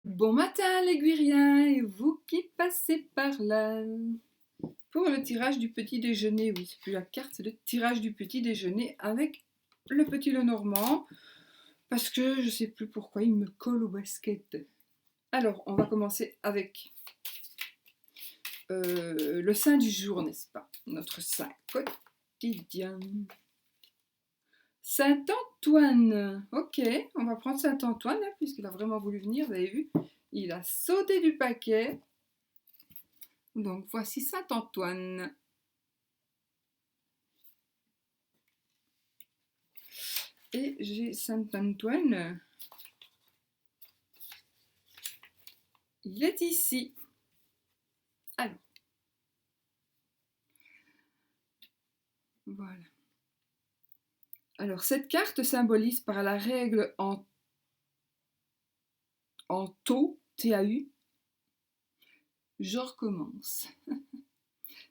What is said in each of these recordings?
Bon matin les Guiriens et vous qui passez par là. Pour le tirage du petit déjeuner, oui, c'est plus la carte, c'est le tirage du petit déjeuner avec le petit Lenormand. Parce que je sais plus pourquoi il me colle au basket. Alors, on va commencer avec le saint du jour, n'est-ce pas? Notre saint quotidien. Saint-Antoine. Ok, on va prendre Saint-Antoine, hein, puisqu'il a vraiment voulu venir, vous avez vu. Il a sauté du paquet. Donc, voici Saint-Antoine. Et j'ai Saint-Antoine. Il est ici. Alors, voilà. Alors, cette carte symbolise par la règle en tau, T-A-U. Je recommence.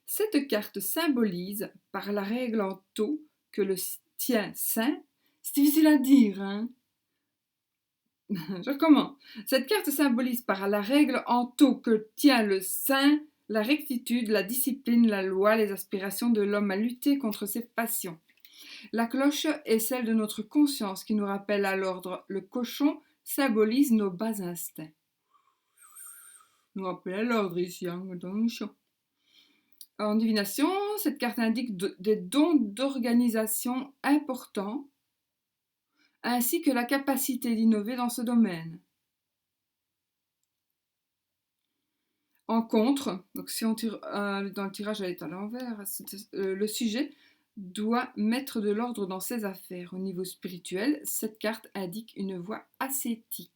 Cette carte symbolise par la règle en tau que le tien saint. C'est difficile à dire, hein? Je recommence. Cette carte symbolise par la règle en tau que tient le saint la rectitude, la discipline, la loi, les aspirations de l'homme à lutter contre ses passions. La cloche est celle de notre conscience qui nous rappelle à l'ordre. Le cochon symbolise nos bas instincts. Nous rappelle à l'ordre ici, hein, attention. En divination, cette carte indique des dons d'organisation importants, ainsi que la capacité d'innover dans ce domaine. En contre, donc si on tire dans le tirage elle est à l'envers, le sujet doit mettre de l'ordre dans ses affaires. Au niveau spirituel, cette carte indique une voie ascétique.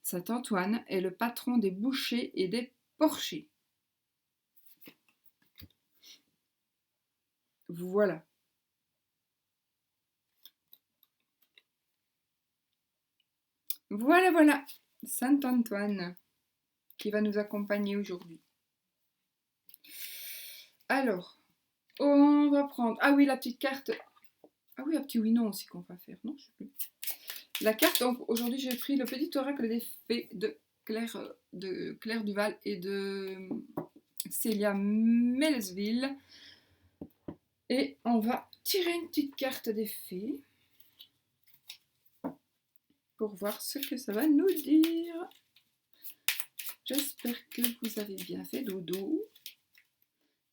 Saint Antoine est le patron des bouchers et des porchers. Voilà. Voilà, Saint Antoine qui va nous accompagner aujourd'hui. Alors, on va prendre... Ah oui, la petite carte... Ah oui, un petit oui non aussi qu'on va faire, non? Je sais plus. La carte, donc aujourd'hui j'ai pris le petit oracle des fées de Claire Duval et de Célia Melesville. Et on va tirer une petite carte des fées pour voir ce que ça va nous dire. J'espère que vous avez bien fait dodo,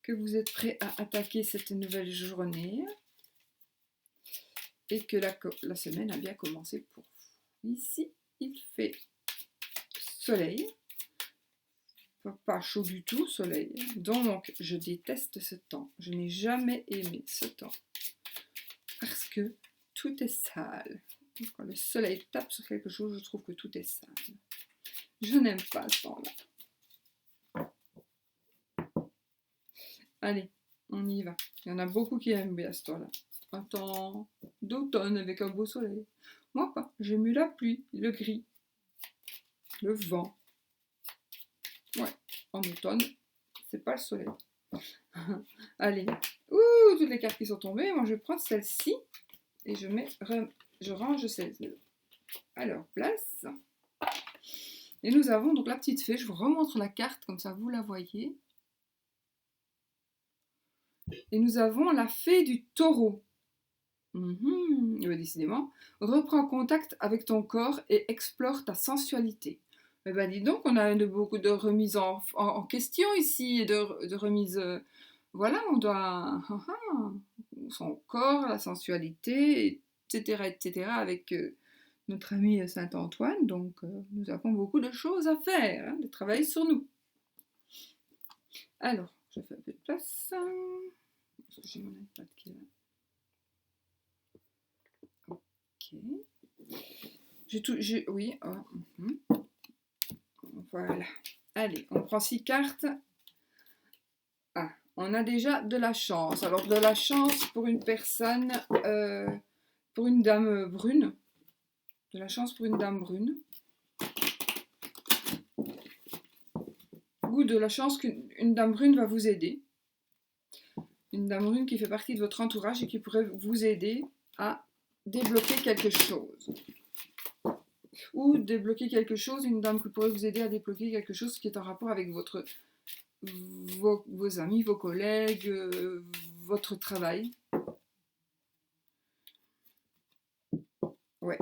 que vous êtes prêts à attaquer cette nouvelle journée et que la semaine a bien commencé pour vous. Ici, il fait soleil. Pas chaud du tout, soleil. Donc, je déteste ce temps. Je n'ai jamais aimé ce temps. Parce que tout est sale. Quand le soleil tape sur quelque chose, je trouve que tout est sale. Je n'aime pas ce temps-là. Allez, on y va. Il y en a beaucoup qui aiment bien ce temps-là. Un temps d'automne avec un beau soleil. Moi pas. J'aime mieux la pluie, le gris, le vent. Ouais, en automne, c'est pas le soleil. Allez, ouh, toutes les cartes qui sont tombées. Moi, je vais prendre celle-ci et je range celle-là. Alors, place. Et nous avons donc la petite fée. Je vous remontre la carte, comme ça vous la voyez. Et nous avons la fée du taureau. Décidément. Reprends contact avec ton corps et explore ta sensualité. Eh ben dis donc, on a beaucoup de remises en question ici, et de remises... voilà, on doit... son corps, la sensualité, etc., avec notre ami Saint-Antoine. Donc, nous avons beaucoup de choses à faire, hein, de travailler sur nous. Alors, je fais un peu de place. J'ai mon iPad qui est là. Ok. Oui. Voilà. Allez, on prend 6 cartes. Ah, on a déjà de la chance. Alors, de la chance pour une personne, pour une dame brune. De la chance pour une dame brune. Ou de la chance qu'une dame brune va vous aider. Une dame brune qui fait partie de votre entourage et qui pourrait vous aider à débloquer quelque chose. ou débloquer quelque chose, une dame qui pourrait vous aider à débloquer quelque chose qui est en rapport avec vos amis, vos collègues, votre travail. Ouais,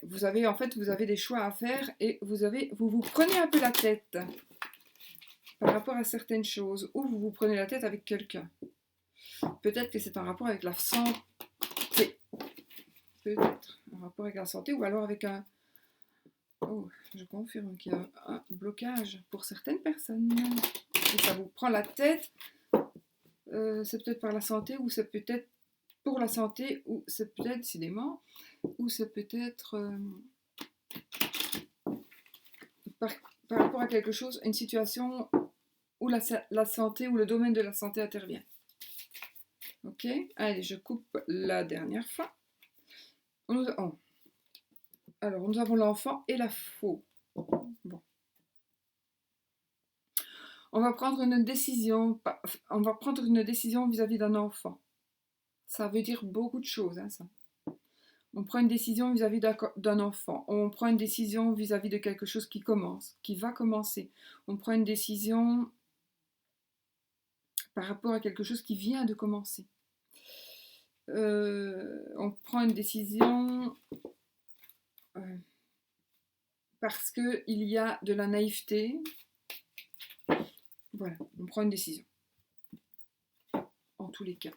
vous avez en fait, vous avez des choix à faire et vous vous prenez un peu la tête par rapport à certaines choses, ou vous vous prenez la tête avec quelqu'un. Peut-être que c'est en rapport avec la santé. Peut-être en rapport avec la santé, ou alors avec un... Oh, je confirme qu'il y a un blocage pour certaines personnes. Et ça vous prend la tête. C'est peut-être par la santé, ou c'est peut-être pour la santé, ou c'est peut-être décidément, ou c'est peut-être par, par rapport à quelque chose, une situation où la santé, ou le domaine de la santé intervient. Ok, allez, je coupe la dernière fois. Alors, nous avons l'enfant et la faux. Bon. On va prendre une décision vis-à-vis d'un enfant. Ça veut dire beaucoup de choses, hein, ça. On prend une décision vis-à-vis d'un enfant. On prend une décision vis-à-vis de quelque chose qui commence, qui va commencer. On prend une décision par rapport à quelque chose qui vient de commencer. On prend une décision parce qu'il y a de la naïveté. Voilà, on prend une décision. En tous les cas.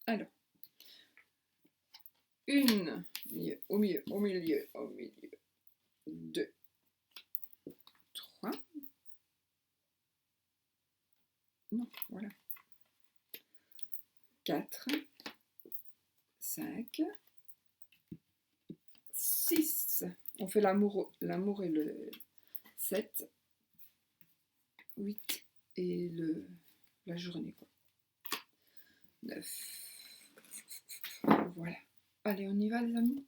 Alors, au milieu, 2, 3. Non, voilà. 4, 5, 6. On fait l'amour et le 7, 8 et la journée, quoi. 9. Voilà. Allez, on y va, les amis.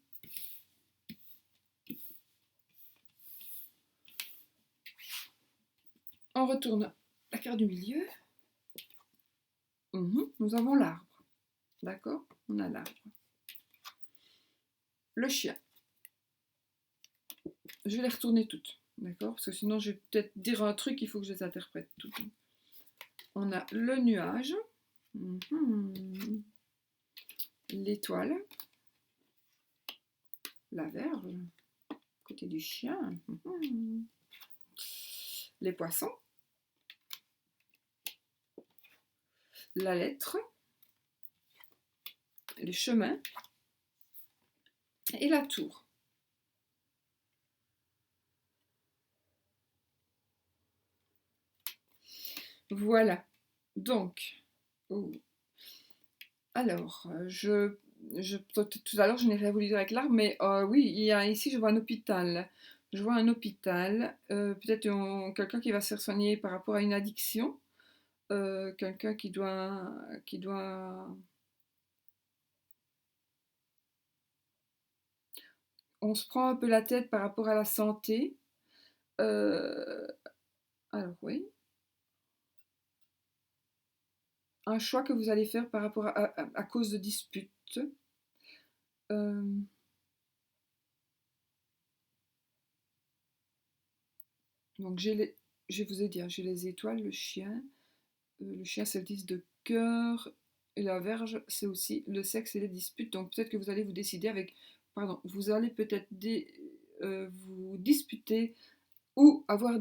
On retourne la carte du milieu. Nous avons l'arbre. D'accord? On a l'arbre. Le chien. Je vais les retourner toutes. D'accord? Parce que sinon, je vais peut-être dire un truc, il faut que je les interprète toutes. On a le nuage. L'étoile. La verge. Côté du chien. Les poissons. La lettre. Les chemins. Et la tour. Voilà. Donc, alors, tout à l'heure, je n'ai rien voulu dire avec l'arbre, mais oui, ici, je vois un hôpital. Je vois un hôpital, peut-être quelqu'un qui va se faire soigner par rapport à une addiction, quelqu'un qui doit... On se prend un peu la tête par rapport à la santé. Alors oui. Un choix que vous allez faire par rapport à cause de disputes. Donc je vous ai dit, hein, j'ai les étoiles, le chien. Le chien, c'est le 10 de cœur. Et la verge, c'est aussi le sexe et les disputes. Donc peut-être que vous allez vous décider avec... Pardon, vous allez peut-être vous disputer ou avoir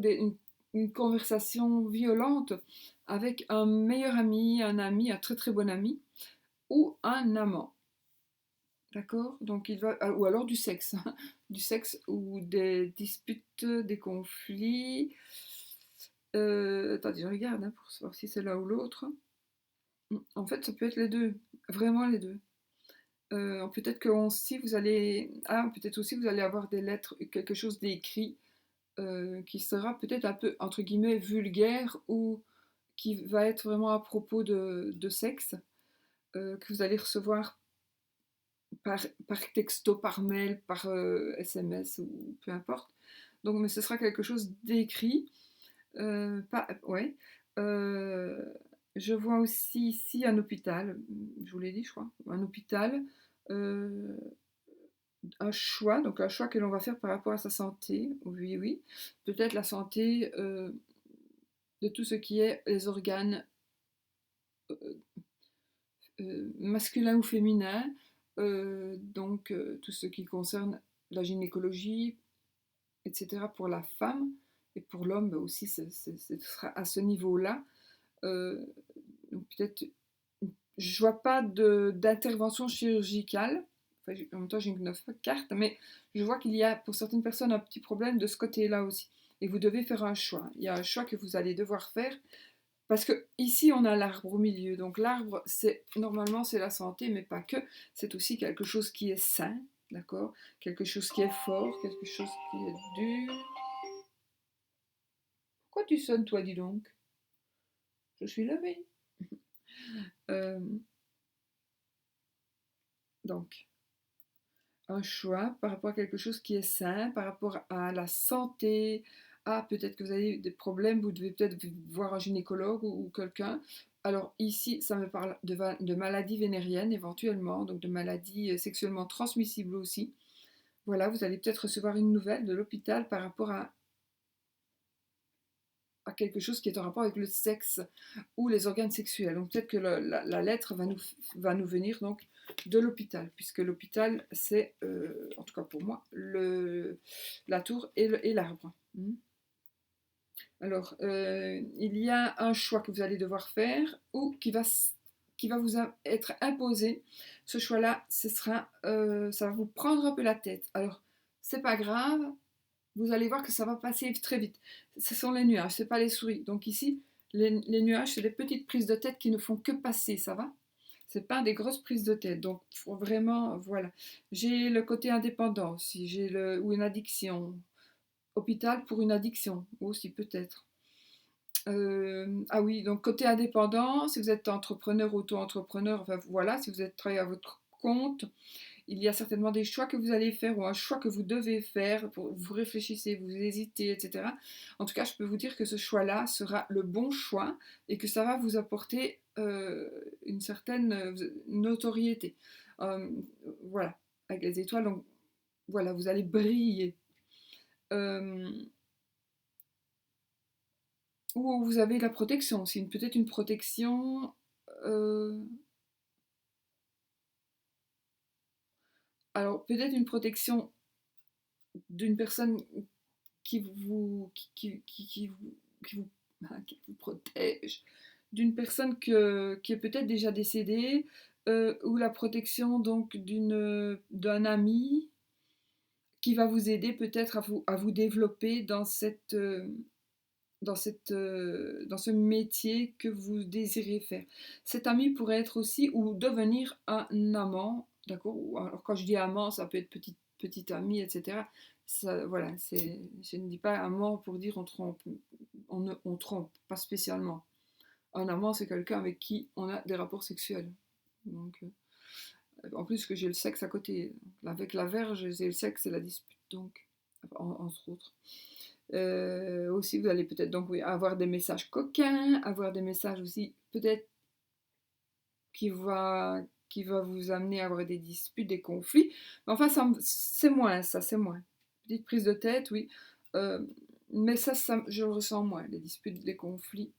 une conversation violente avec un meilleur ami, un très très bon ami, ou un amant. D'accord? Donc il va... Ou alors du sexe. Du sexe ou des disputes, des conflits. Attendez, je regarde pour savoir si c'est l'un ou l'autre. En fait, ça peut être les deux, vraiment les deux. Peut-être que aussi vous allez, peut-être aussi vous allez avoir des lettres, quelque chose d'écrit qui sera peut-être un peu entre guillemets vulgaire ou qui va être vraiment à propos de sexe que vous allez recevoir par texto, par mail, par SMS ou peu importe. Donc, mais ce sera quelque chose d'écrit. Ouais. Je vois aussi ici un hôpital, je vous l'ai dit, je crois, un hôpital euh, un choix, donc un choix que l'on va faire par rapport à sa santé, oui, oui. Peut-être la santé de tout ce qui est les organes masculins ou féminins, donc tout ce qui concerne la gynécologie, etc. pour la femme, et pour l'homme bah, aussi, ce sera à ce niveau-là. Euh, donc peut-être, je vois pas d'intervention chirurgicale. Enfin, en même temps, j'ai une 9 carte, mais je vois qu'il y a pour certaines personnes un petit problème de ce côté-là aussi. Et vous devez faire un choix. Il y a un choix que vous allez devoir faire parce que ici on a l'arbre au milieu. Donc l'arbre, c'est normalement c'est la santé, mais pas que. C'est aussi quelque chose qui est sain, d'accord? Quelque chose qui est fort, quelque chose qui est dur. Pourquoi tu sonnes toi, dis donc? Je suis levée. Euh, donc un choix par rapport à quelque chose qui est sain, par rapport à la santé. Ah, peut-être que vous avez des problèmes, vous devez peut-être voir un gynécologue ou quelqu'un. Alors ici, ça me parle de maladies vénériennes éventuellement, donc de maladies sexuellement transmissibles aussi. Voilà, vous allez peut-être recevoir une nouvelle de l'hôpital par rapport à quelque chose qui est en rapport avec le sexe ou les organes sexuels. Donc peut-être que la lettre va nous venir donc de l'hôpital, puisque l'hôpital, c'est, en tout cas pour moi, la tour et l'arbre. Alors, il y a un choix que vous allez devoir faire ou qui va vous être imposé. Ce choix-là, ça va vous prendre un peu la tête. Alors, c'est pas grave, vous allez voir que ça va passer très vite. Ce sont les nuages, c'est pas les souris. Donc ici, les nuages, c'est des petites prises de tête qui ne font que passer, ça va? C'est pas des grosses prises de tête. Donc faut vraiment, voilà. J'ai le côté indépendant aussi, ou une addiction. Hôpital pour une addiction aussi peut-être. Ah oui, donc côté indépendant, si vous êtes entrepreneur, auto-entrepreneur, enfin voilà, si vous êtes travaillé à votre compte, il y a certainement des choix que vous allez faire ou un choix que vous devez faire, vous réfléchissez, vous hésitez, etc. En tout cas, je peux vous dire que ce choix-là sera le bon choix et que ça va vous apporter une certaine notoriété. Euh, voilà, avec les étoiles, donc voilà, vous allez briller. Euh, ou vous avez la protection aussi, peut-être une protection. euh, alors, peut-être une protection d'une personne qui vous, qui vous protège, d'une personne qui est peut-être déjà décédée, ou la protection donc d'un ami qui va vous aider peut-être à vous développer dans ce métier que vous désirez faire. Cet ami pourrait être aussi ou devenir un amant, d'accord? Alors quand je dis amant, ça peut être petit ami, etc. Ça, voilà, je ne dis pas amant pour dire on trompe, on trompe, pas spécialement. Un amant, c'est quelqu'un avec qui on a des rapports sexuels. Donc, en plus que j'ai le sexe à côté. Avec la verge, j'ai le sexe et la dispute, donc, entre autres. Aussi, vous allez peut-être donc oui, avoir des messages coquins, avoir des messages aussi peut-être qui va, qui va vous amener à avoir des disputes, des conflits. Mais enfin, c'est moins ça, c'est moins. Petite prise de tête, oui. Euh, mais ça, je le ressens moins, les disputes, les conflits.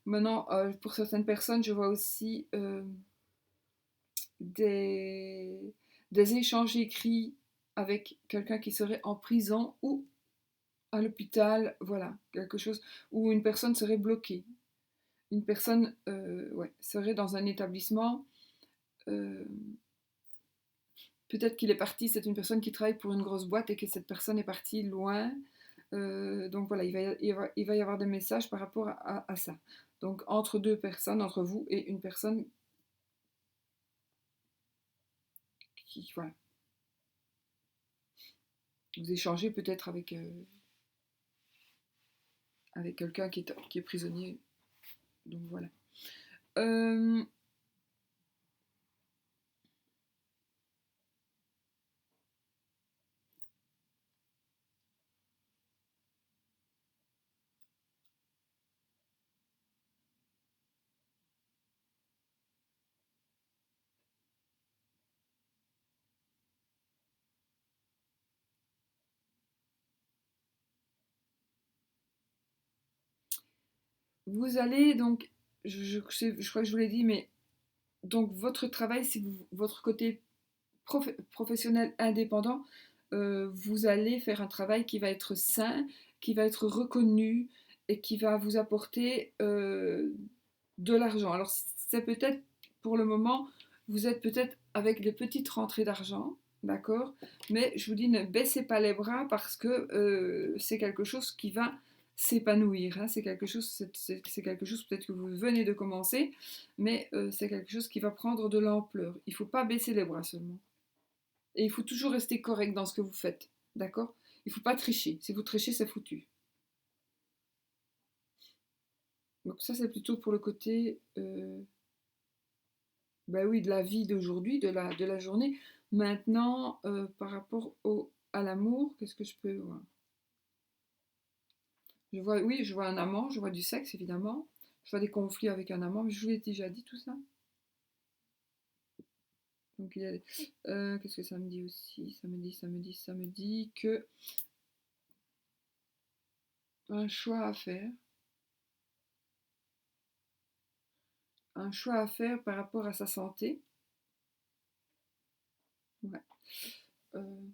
Maintenant, pour certaines personnes, je vois aussi des, des échanges écrits avec quelqu'un qui serait en prison ou à l'hôpital, voilà, quelque chose où une personne serait bloquée. Une personne ouais, serait dans un établissement, euh, peut-être qu'il est parti, c'est une personne qui travaille pour une grosse boîte et que cette personne est partie loin. Donc voilà, il va y avoir des messages par rapport à ça. Donc entre deux personnes, entre vous et une personne voilà, vous échangez peut-être avec quelqu'un qui est prisonnier. Donc voilà. Euh, vous allez donc, je crois que je vous l'ai dit, mais donc votre travail, c'est votre côté professionnel indépendant, vous allez faire un travail qui va être sain, qui va être reconnu et qui va vous apporter de l'argent. Alors c'est peut-être pour le moment, vous êtes peut-être avec des petites rentrées d'argent, d'accord? Mais je vous dis, ne baissez pas les bras parce que c'est quelque chose qui va s'épanouir. Hein. C'est quelque chose peut-être que vous venez de commencer, mais c'est quelque chose qui va prendre de l'ampleur. Il ne faut pas baisser les bras seulement. Et il faut toujours rester correct dans ce que vous faites, d'accord? Il ne faut pas tricher. Si vous trichez, c'est foutu. Donc ça, c'est plutôt pour le côté, bah oui, de la vie d'aujourd'hui, de la journée. Maintenant, par rapport à l'amour, qu'est-ce que je peux voir? Je vois, oui, je vois un amant, je vois du sexe, évidemment. Je vois des conflits avec un amant, mais je vous l'ai déjà dit tout ça. Donc, qu'est-ce que ça me dit aussi? Ça me dit que un choix à faire. Un choix à faire par rapport à sa santé. Ouais. Euh,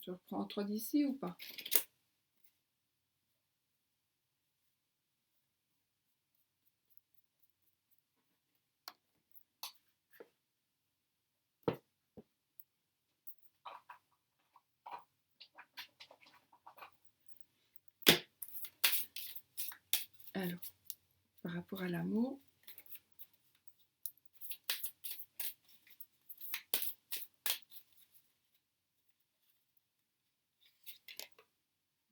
je reprends 3 d'ici ou pas? Alors, par rapport à l'amour,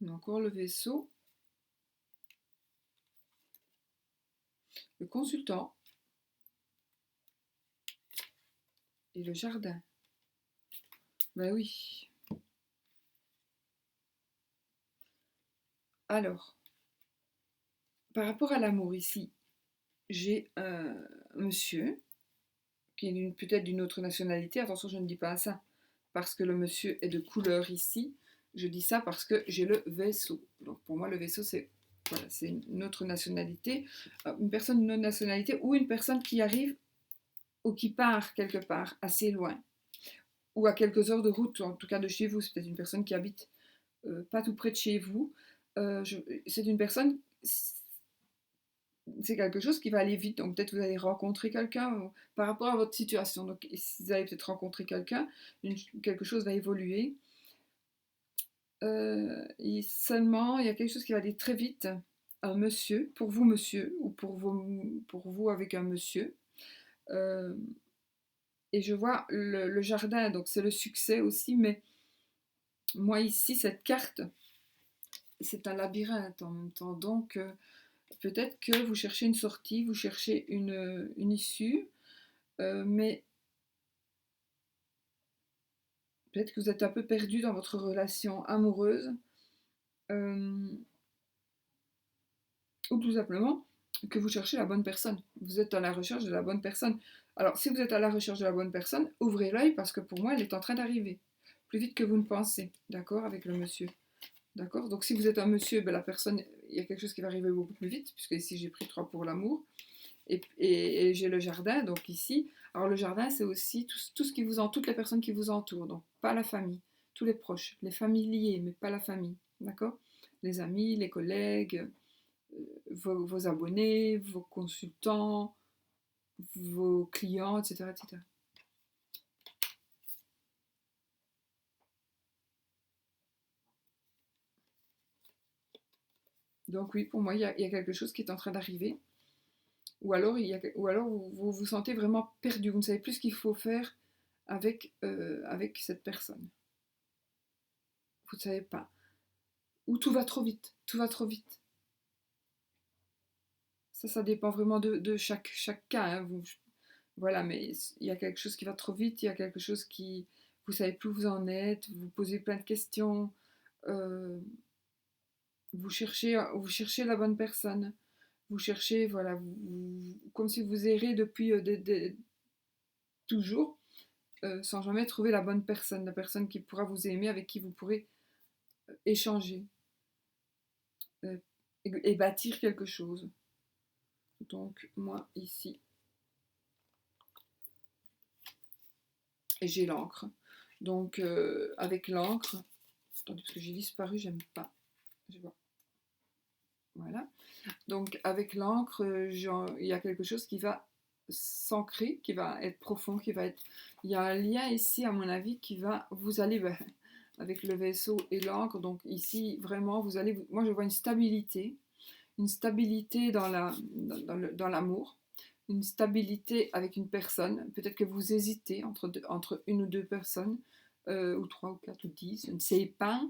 on a encore le vaisseau, le consultant et le jardin. Ben oui. Alors, par rapport à l'amour ici, j'ai un monsieur qui est peut-être d'une autre nationalité. Attention, je ne dis pas ça parce que le monsieur est de couleur ici. Je dis ça parce que j'ai le vaisseau. Donc pour moi, le vaisseau, c'est voilà, c'est une autre nationalité, une personne d'une autre nationalité ou une personne qui arrive ou qui part quelque part assez loin ou à quelques heures de route, en tout cas de chez vous. C'est peut-être une personne qui habite pas tout près de chez vous. C'est une personne, c'est quelque chose qui va aller vite. Donc peut-être vous allez rencontrer quelqu'un par rapport à votre situation. Donc si vous allez peut-être rencontrer quelqu'un, quelque chose va évoluer. Et seulement, il y a quelque chose qui va aller très vite. Un monsieur, pour vous monsieur, ou pour vous avec un monsieur. Euh, et je vois le jardin, donc c'est le succès aussi, mais moi ici, cette carte, c'est un labyrinthe en même temps. Donc peut-être que vous cherchez une sortie, vous cherchez une issue, mais peut-être que vous êtes un peu perdu dans votre relation amoureuse, euh, ou tout simplement que vous cherchez la bonne personne. Vous êtes à la recherche de la bonne personne. Alors, si vous êtes à la recherche de la bonne personne, ouvrez l'œil parce que pour moi, elle est en train d'arriver. Plus vite que vous ne pensez, d'accord, avec le monsieur. D'accord. Donc, si vous êtes un monsieur, ben, la personne, il y a quelque chose qui va arriver beaucoup plus vite, puisque ici, j'ai pris 3 pour l'amour. Et j'ai le jardin, donc ici. Alors, le jardin, c'est aussi tout ce qui vous entoure, toutes les personnes qui vous entourent. Donc, pas la famille, tous les proches, les familiers, mais pas la famille. D'accord. Les amis, les collègues, vos abonnés, vos consultants, vos clients, etc. etc. Donc oui, pour moi, il y a quelque chose qui est en train d'arriver. Ou alors vous sentez vraiment perdu. Vous ne savez plus ce qu'il faut faire avec cette personne. Vous ne savez pas. Ou tout va trop vite. Tout va trop vite. Ça dépend vraiment de chaque cas. Hein. Voilà, mais il y a quelque chose qui va trop vite. Il y a quelque chose qui... Vous savez plus où vous en êtes. Vous posez plein de questions. Euh, vous cherchez la bonne personne. Vous cherchez, voilà, comme si vous errez depuis toujours, sans jamais trouver la bonne personne, la personne qui pourra vous aimer, avec qui vous pourrez échanger. euh, et bâtir quelque chose. Donc moi ici, et j'ai l'encre. Donc avec l'encre, attendez parce que j'ai disparu, j'aime pas. Je vois. Voilà. Donc avec l'encre, il y a quelque chose qui va s'ancrer, qui va être profond, qui va être. Il y a un lien ici, à mon avis, qui va. Vous allez avec le vaisseau et l'encre. Donc ici, vraiment, vous allez. Moi, je vois une stabilité dans l'amour, une stabilité avec une personne. Peut-être que vous hésitez entre une ou deux personnes. Ou trois ou quatre ou 10, je ne sais pas,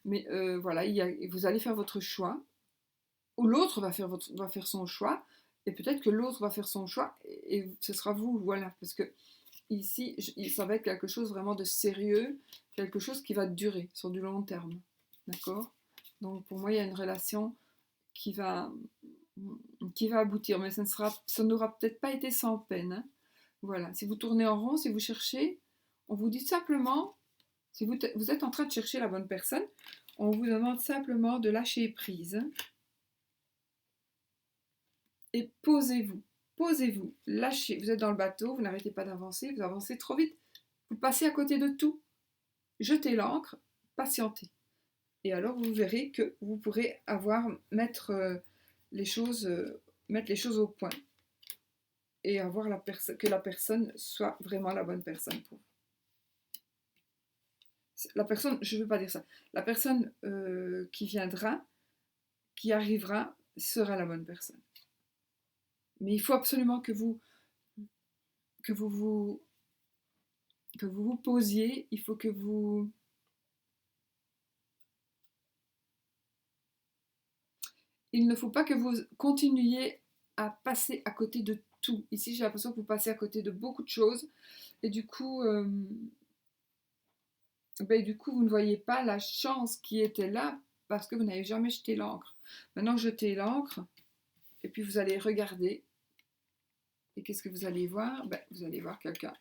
mais voilà, vous allez faire votre choix, ou l'autre va faire son choix, et peut-être que l'autre va faire son choix, et ce sera vous, voilà, parce que ici, ça va être quelque chose vraiment de sérieux, quelque chose qui va durer sur du long terme, d'accord? Donc pour moi, il y a une relation qui va, qui va aboutir, mais ça n'aura peut-être pas été sans peine, hein. Voilà, si vous tournez en rond, si vous cherchez, on vous dit simplement, si vous êtes en train de chercher la bonne personne, on vous demande simplement de lâcher prise, et posez-vous. Posez-vous, lâchez. Vous êtes dans le bateau, vous n'arrêtez pas d'avancer, vous avancez trop vite. Vous passez à côté de tout. Jetez l'ancre, patientez. Et alors vous verrez que vous pourrez mettre les choses, mettre les choses au point et avoir que la personne soit vraiment la bonne personne pour vous. La personne, je ne veux pas dire ça, la personne qui viendra, qui arrivera, sera la bonne personne. Mais il faut absolument que vous vous posiez, il faut que vous... Il ne faut pas que vous continuiez à passer à côté de tout. Ici, j'ai l'impression que vous passez à côté de beaucoup de choses, et du coup, vous ne voyez pas la chance qui était là, parce que vous n'avez jamais jeté l'encre. Maintenant, jetez l'encre, et puis vous allez regarder, et qu'est-ce que vous allez voir? Vous allez voir quelqu'un.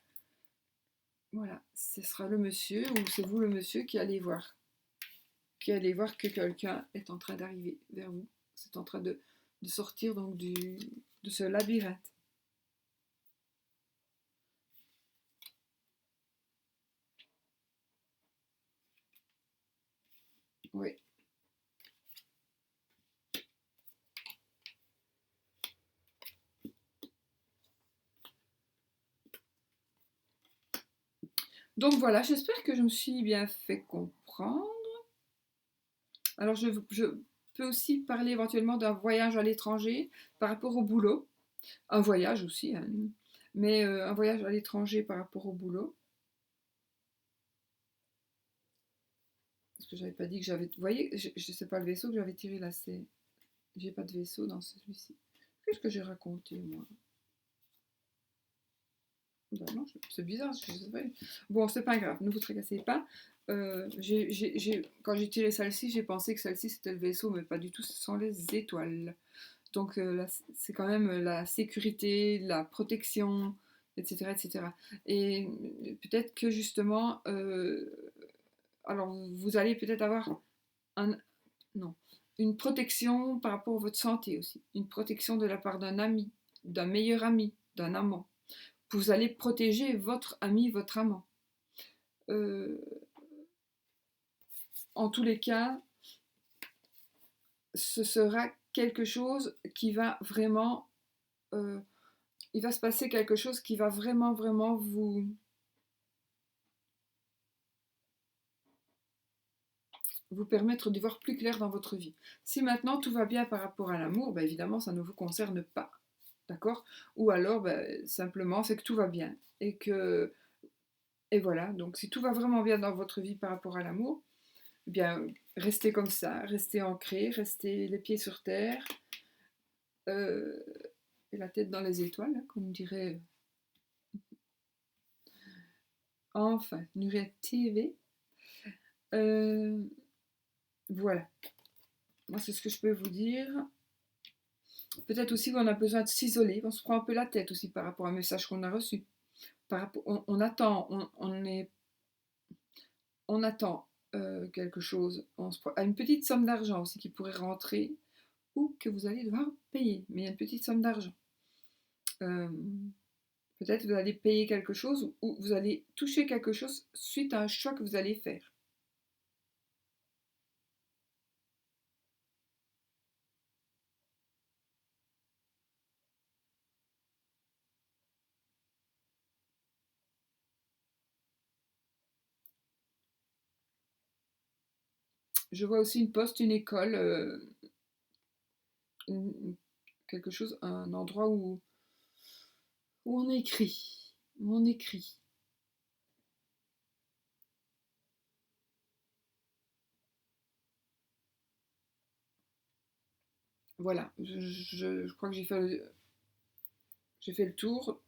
Voilà, ce sera le monsieur, ou c'est vous le monsieur qui allez voir que quelqu'un est en train d'arriver vers vous. C'est en train de sortir donc de ce labyrinthe. Oui. Donc voilà, j'espère que je me suis bien fait comprendre. Alors je peux aussi parler éventuellement d'un voyage à l'étranger par rapport au boulot. Un voyage aussi, hein, mais un voyage à l'étranger par rapport au boulot. Parce que j'avais pas dit que j'avais... Vous voyez, je sais pas le vaisseau que j'avais tiré là, c'est... J'ai pas de vaisseau dans celui-ci. Qu'est-ce que j'ai raconté, moi? Ben non, c'est bizarre, je sais pas. Bon, c'est pas grave, ne vous tracassez pas. Quand j'ai tiré celle-ci, j'ai pensé que celle-ci c'était le vaisseau, mais pas du tout, ce sont les étoiles. Donc là, c'est quand même la sécurité, la protection, etc. etc. Et peut-être que justement, alors vous allez peut-être avoir un, non, une protection par rapport à votre santé aussi, une protection de la part d'un ami, d'un meilleur ami, d'un amant. Vous allez protéger votre ami, votre amant. Euh, en tous les cas, ce sera quelque chose qui va vraiment... il va se passer quelque chose qui va vraiment, vraiment vous permettre d'y voir plus clair dans votre vie. Si maintenant tout va bien par rapport à l'amour, ben évidemment, ça ne vous concerne pas. D'accord? Ou alors, simplement, c'est que tout va bien. Et voilà, donc si tout va vraiment bien dans votre vie par rapport à l'amour, eh bien, restez comme ça, restez ancré, restez les pieds sur terre, euh, et la tête dans les étoiles, hein, comme dirait enfin Nuria TV. Euh, voilà, moi c'est ce que je peux vous dire. Peut-être aussi qu'on a besoin de s'isoler, on se prend un peu la tête aussi par rapport à un message qu'on a reçu. On attend, on attend quelque chose, à une petite somme d'argent aussi qui pourrait rentrer ou que vous allez devoir payer, mais il y a une petite somme d'argent. Peut-être vous allez payer quelque chose ou vous allez toucher quelque chose suite à un choix que vous allez faire. Je vois aussi une poste, une école, quelque chose, un endroit où on écrit. Où on écrit. Voilà, je crois que j'ai fait le tour.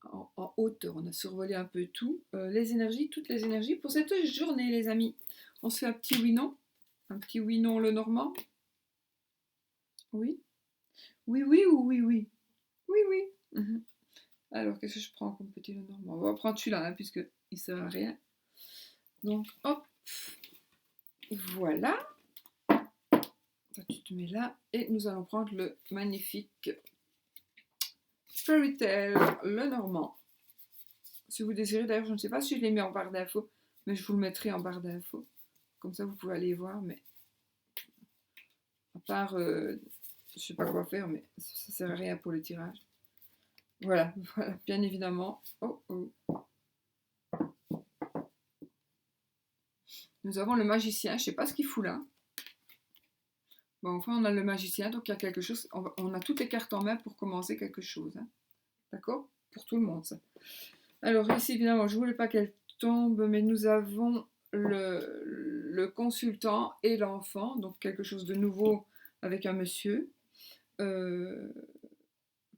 En hauteur, on a survolé un peu tout. Les énergies, toutes les énergies pour cette journée, les amis. On se fait un petit oui-non. Un petit oui-non le normand. Oui. Oui, oui ou oui, oui. Oui, oui. Alors, qu'est-ce que je prends comme petit le normand? On va prendre celui-là, hein, puisqu'il ne sert à rien. Donc, hop. Voilà. Ça, tu te mets là. Et nous allons prendre le magnifique Fairy Tale, le normand. Si vous désirez, d'ailleurs, je ne sais pas si je l'ai mis en barre d'infos, mais je vous le mettrai en barre d'infos. Comme ça, vous pouvez aller voir, mais à part, je ne sais pas quoi faire, mais ça ne sert à rien pour le tirage. Voilà, voilà, bien évidemment. Oh, oh. Nous avons le magicien, je ne sais pas ce qu'il fout là. Bon, enfin, on a le magicien, donc il y a quelque chose. On a toutes les cartes en main pour commencer quelque chose. Hein. D'accord? Pour tout le monde, ça. Alors ici, évidemment, je ne voulais pas qu'elle tombe, mais nous avons le consultant et l'enfant, donc quelque chose de nouveau avec un monsieur.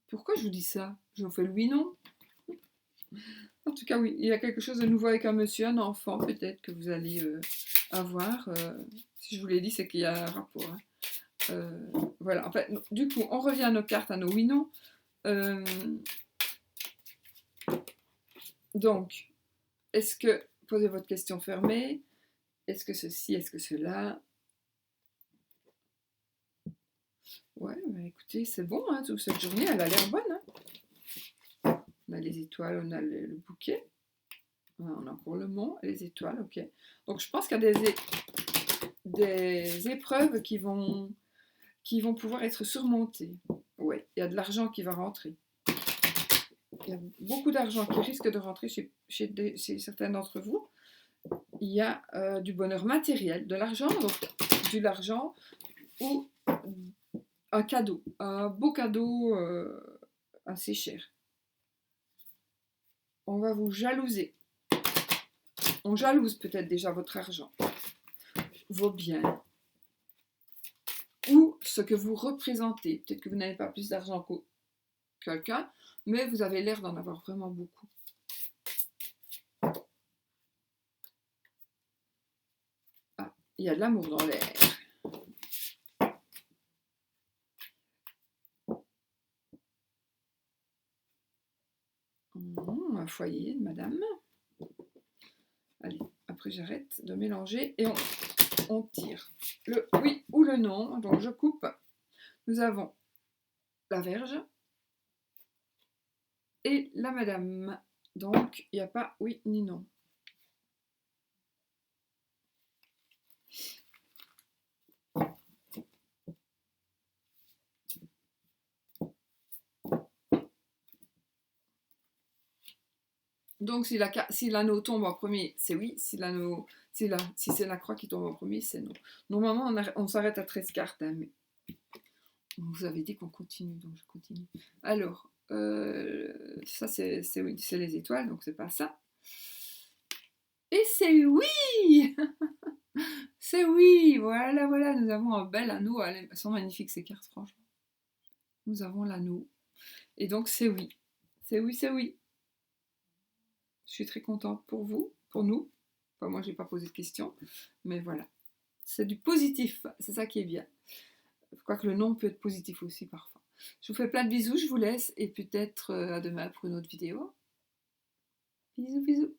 Pourquoi je vous dis ça? Je vous fais le oui-non. En tout cas, oui, il y a quelque chose de nouveau avec un monsieur, un enfant, peut-être que vous allez avoir. Si je vous l'ai dit, c'est qu'il y a un rapport. Hein. Voilà, en fait, du coup, on revient à nos cartes, à nos oui-non. Donc, est-ce que, posez votre question fermée, est-ce que ceci, est-ce que cela? Ouais, bah écoutez, c'est bon, hein, toute cette journée, elle a l'air bonne. Hein. On a les étoiles, on a le bouquet. On a encore le mont et les étoiles, ok. Donc je pense qu'il y a des épreuves qui vont pouvoir être surmontées. Oui, il y a de l'argent qui va rentrer. Il y a beaucoup d'argent qui risque de rentrer chez certains d'entre vous. Il y a du bonheur matériel, de l'argent, donc de l'argent ou un cadeau, un beau cadeau assez cher. On va vous jalouser. On jalouse peut-être déjà votre argent, vos biens, ou ce que vous représentez. Peut-être que vous n'avez pas plus d'argent que quelqu'un, mais vous avez l'air d'en avoir vraiment beaucoup. Ah, il y a de l'amour dans l'air. Un foyer, madame. Allez, après j'arrête de mélanger et on tire le oui ou le non. Donc je coupe. Nous avons la Vierge et la Madame. Donc il n'y a pas oui ni non. Donc si l'anneau tombe en premier, c'est oui. Si c'est la croix qui tombe en premier, c'est non. Normalement, on s'arrête à 13 cartes, hein, mais vous avez dit qu'on continue, donc je continue. Alors, ça c'est oui, c'est les étoiles, donc c'est pas ça. Et c'est oui. C'est oui, voilà, voilà, nous avons un bel anneau. Elles sont magnifiques ces cartes, franchement. Nous avons l'anneau. Et donc c'est oui. C'est oui, c'est oui. Je suis très contente pour vous, pour nous. Enfin, moi, je n'ai pas posé de questions, mais voilà. C'est du positif, c'est ça qui est bien. Quoique le non peut être positif aussi parfois. Je vous fais plein de bisous, je vous laisse et peut-être à demain pour une autre vidéo. Bisous, bisous.